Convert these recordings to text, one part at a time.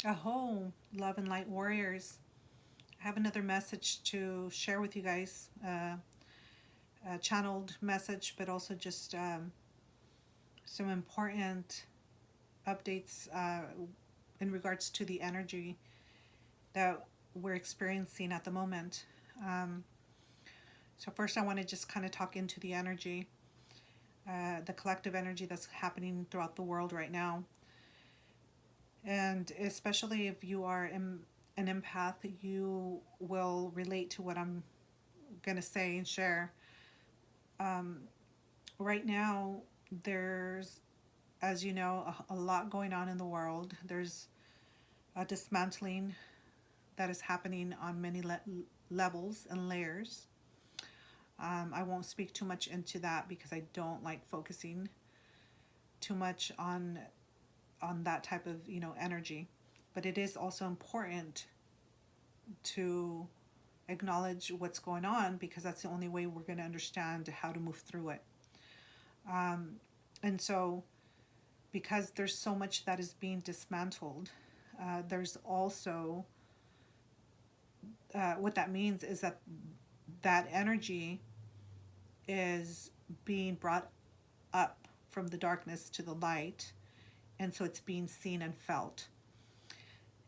Aho, love and light warriors. I have another message to share with you guys. A channeled message, but also just some important updates in regards to the energy that we're experiencing at the moment. Um, so, first, I want to just kind of talk into the energy, the collective energy that's happening throughout the world right now. And especially if you are an empath, you will relate to what I'm going to say and share. Um, right now, there's, as you know, a lot going on in the world. There's a dismantling that is happening on many levels and layers. I won't speak too much into that because I don't like focusing too much on that type of energy. But it is also important to acknowledge what's going on because that's the only way we're going to understand how to move through it. Um, and so, because there's so much that is being dismantled, there's also what that means is that that energy is being brought up from the darkness to the light, and so it's being seen and felt.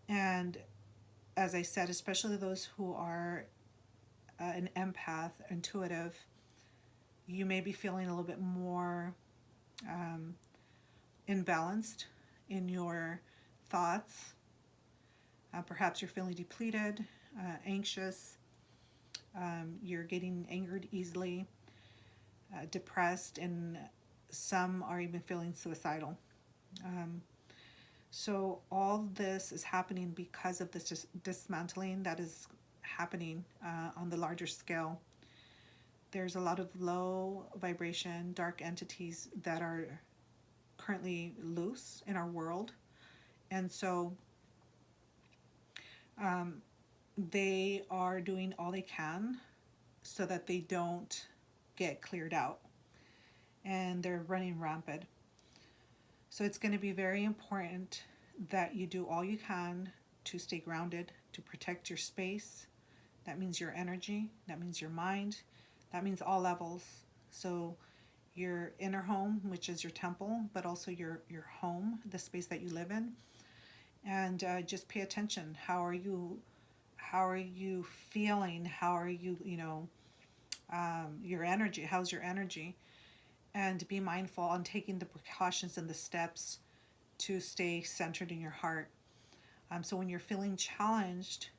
And as I said, especially those who are an empath, intuitive, you may be feeling a little bit more um, imbalanced in your thoughts. Perhaps you're feeling depleted, anxious, you're getting angered easily, depressed, and some are even feeling suicidal. Um, so, all this is happening because of this dismantling that is happening on the larger scale. There's a lot of low vibration, dark entities that are currently loose in our world. And so um, they are doing all they can so that they don't get cleared out. And they're running rampant. So it's going to be very important that you do all you can to stay grounded, to protect your space. That means your energy, that means your mind, that means all levels. So your inner home, which is your temple, but also your home, the space that you live in, and just pay attention. How are you? How are you feeling? How are you? Your energy. How's your energy? And be mindful on taking the precautions and the steps to stay centered in your heart. So when you're feeling challenged,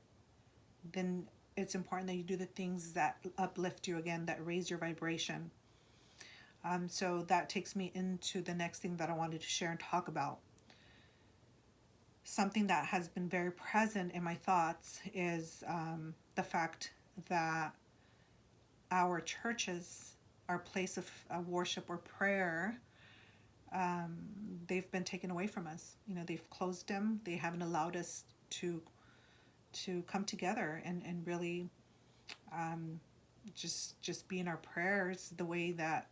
then it's important that you do the things that uplift you again, that raise your vibration. So that takes me into the next thing that I wanted to share and talk about. Something that has been very present in my thoughts is the fact that our churches, our place of worship or prayer, um, they've been taken away from us. They've closed them. They haven't allowed us to come together and really just be in our prayers the way that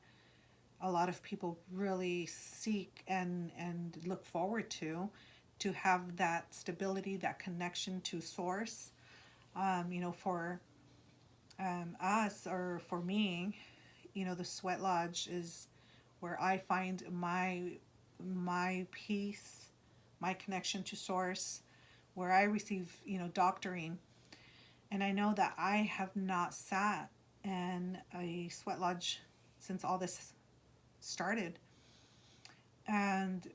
a lot of people really seek and look forward to have that stability, that connection to source. For us or for me, the sweat lodge is where I find my peace, my connection to source, where I receive doctoring. And I know that I have not sat in a sweat lodge since all this started. And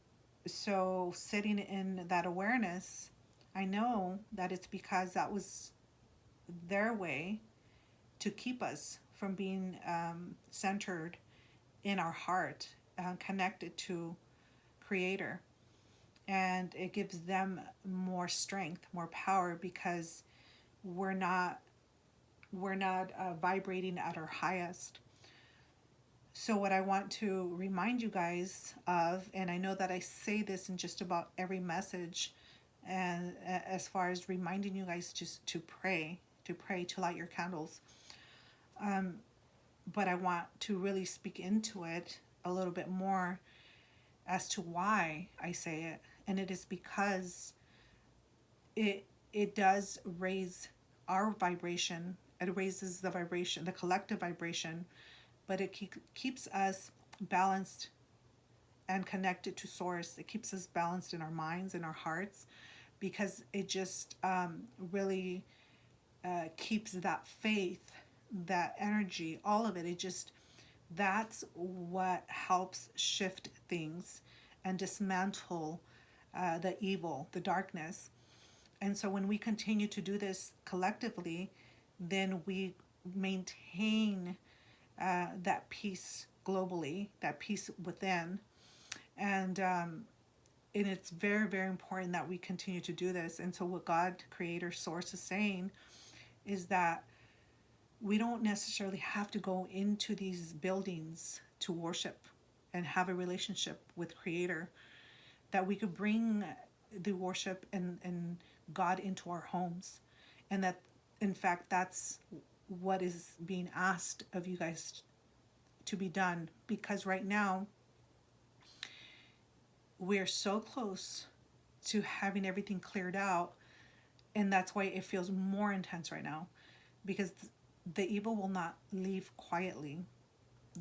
so sitting in that awareness, I know that it's because that was their way to keep us from being centered in our heart, connected to Creator. And it gives them more strength, more power because we're not vibrating at our highest. So what I want to remind you guys of, and I know that I say this in just about every message, and as far as reminding you guys just to pray, to light your candles. But I want to really speak into it a little bit more as to why I say it. And it is because it does raise our vibration. It raises the vibration, the collective vibration, but it keeps us balanced and connected to source. It keeps us balanced in our minds and our hearts, because it just really keeps that faith, that energy, all of it. It just, that's what helps shift things and dismantle the evil, the darkness. And so when we continue to do this collectively, then we maintain that peace globally, that peace within. And it's very, very important that we continue to do this. And so what God, Creator, Source is saying is that we don't necessarily have to go into these buildings to worship and have a relationship with Creator, that we could bring the worship and God into our homes. And that, in fact, that's what is being asked of you guys to be done. Because right now, we're so close to having everything cleared out. And that's why it feels more intense right now. Because the evil will not leave quietly.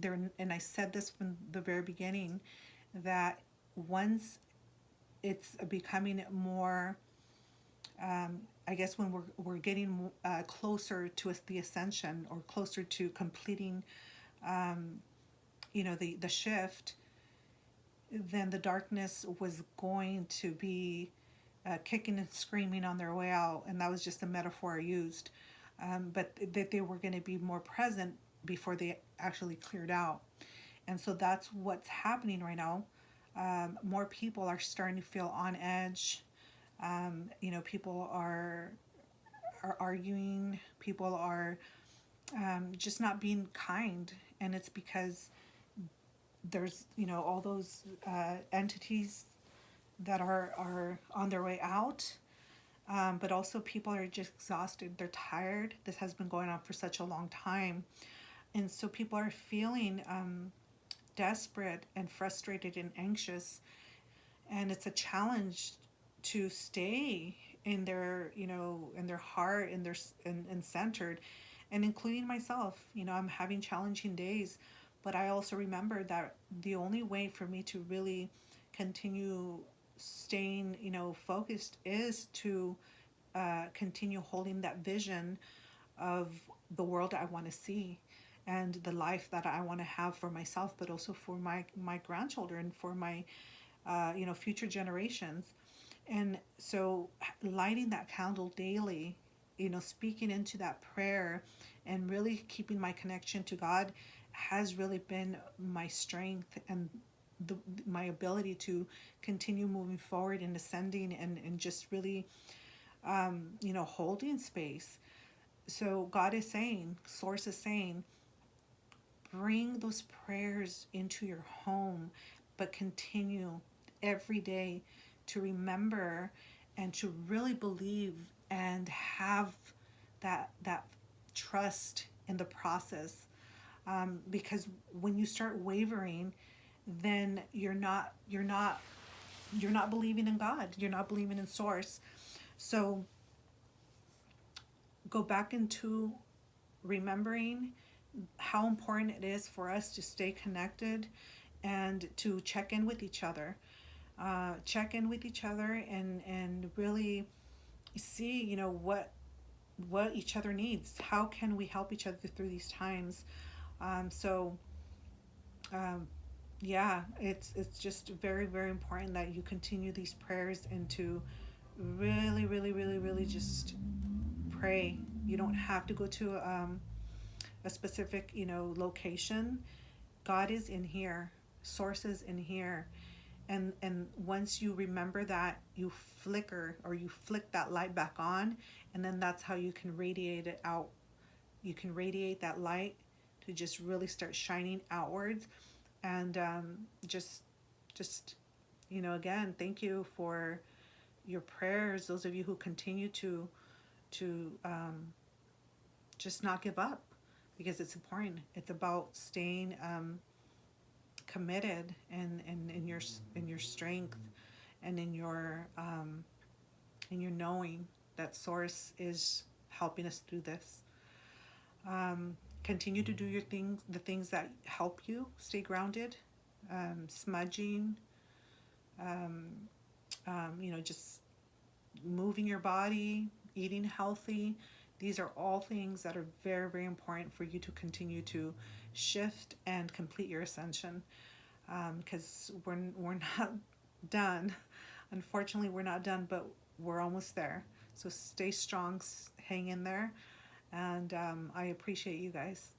And I said this from the very beginning, that once it's becoming more, I guess when we're getting closer to the ascension, or closer to completing, the shift, then the darkness was going to be kicking and screaming on their way out. And that was just a metaphor I used. But that they were going to be more present before they actually cleared out. And so that's what's happening right now. More people are starting to feel on edge. People are arguing. People are just not being kind. And it's because there's, all those entities that are on their way out. But also people are just exhausted. They're tired. This has been going on for such a long time. And so people are feeling desperate and frustrated and anxious. And it's a challenge to stay in their, in their heart, and centered, and including myself. I'm having challenging days, but I also remember that the only way for me to really continue staying, focused, is to continue holding that vision of the world I want to see, and the life that I want to have for myself, but also for my grandchildren, for my future generations. And so lighting that candle daily, speaking into that prayer, and really keeping my connection to God has really been my strength, and my ability to continue moving forward and ascending, and just really holding space. So God is saying, Source is saying, bring those prayers into your home, but continue every day to remember and to really believe and have that trust in the process. Because when you start wavering, then you're not believing in God. You're not believing in Source. So go back into remembering how important it is for us to stay connected, and to check in with each other. And really see, what each other needs. How can we help each other through these times? Yeah, it's just very, very important that you continue these prayers, and to really, really, really, really just pray. You don't have to go to a specific, location. God is in here. Source is in here. And once you remember that, you flick that light back on, and then that's how you can radiate it out. You can radiate that light to just really start shining outwards. And just again, thank you for your prayers, those of you who continue to just not give up, because it's important. It's about staying committed, and in your strength, and in your and you're knowing that Source is helping us through this. Continue to do your things, the things that help you stay grounded. Smudging, just moving your body, eating healthy. These are all things that are very, very important for you to continue to shift and complete your ascension. Because we're not done. Unfortunately, we're not done, but we're almost there. So stay strong, hang in there, and I appreciate you guys.